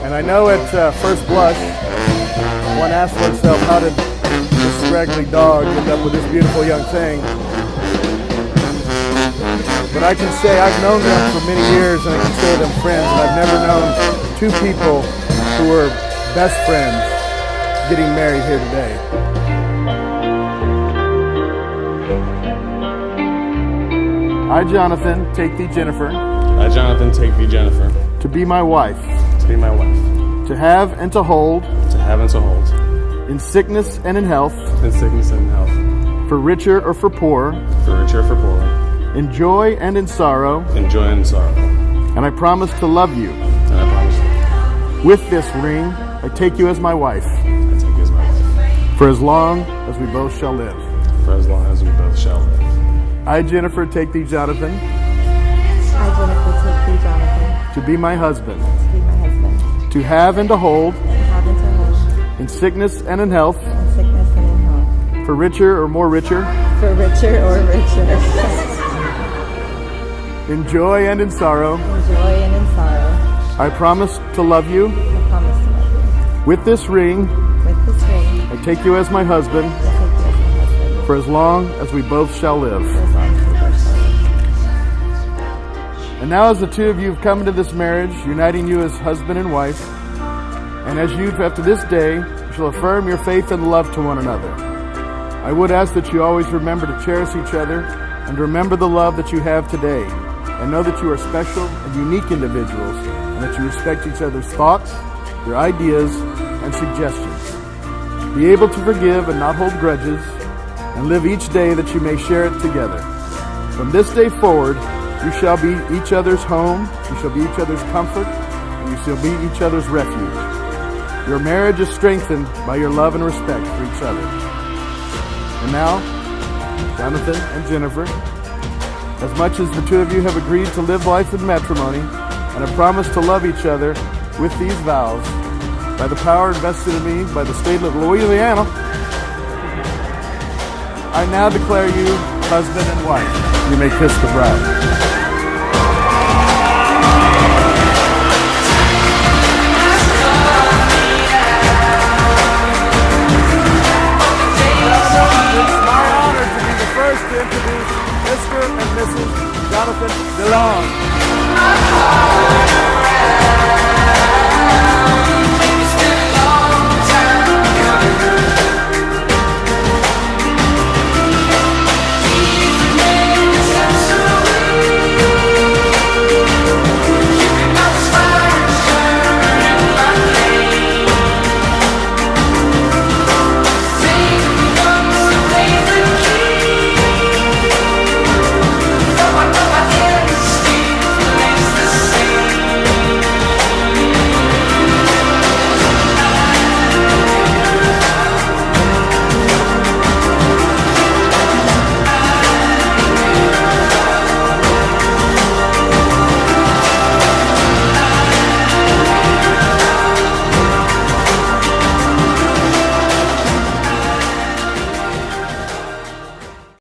And I know at first blush, one asks oneself, how did this scraggly dog end up with this beautiful young thing? But I can say I've known them for many years, and I consider them friends, and I've never known two people who were best friends getting married here today. I, Jonathan, take thee, Jennifer. I, Jonathan, take thee, Jennifer. To be my wife. To be my wife. To have and to hold. To have and to hold. In sickness and in health. In sickness and in health. For richer or for poor. For richer or for poor. In joy and in sorrow. In joy and in sorrow. And I promise to love you. And I promise to love you. With this ring, I take you as my wife. I take you as my wife. For as long as we both shall live. For as long as we both shall live. I, Jennifer, take thee, Jonathan. I, Jennifer, take thee, Jonathan. To be my husband. To be my husband. To have and to hold. To have and to hold. In sickness and in health. In sickness and in health. For richer or more richer. For richer or richer. In joy and in sorrow. In joy and in sorrow. I promise to love you. I promise to love you. With this ring. With this ring. I take you as my husband. I take you as my husband. For as long as we both shall live. For as long as we both shall live. And now as the two of you have come into this marriage, uniting you as husband and wife, and as you, after this day, shall affirm your faith and love to one another, I would ask that you always remember to cherish each other and remember the love that you have today, and know that you are special and unique individuals, and that you respect each other's thoughts, your ideas, and suggestions. Be able to forgive and not hold grudges, and live each day that you may share it together. From this day forward, you shall be each other's home, you shall be each other's comfort, and you shall be each other's refuge. Your marriage is strengthened by your love and respect for each other. And now, Jonathan and Jennifer, as much as the two of you have agreed to live life in matrimony and have promised to love each other with these vows, by the power invested in me by the state of Louisiana, I now declare you husband and wife. You may kiss the bride.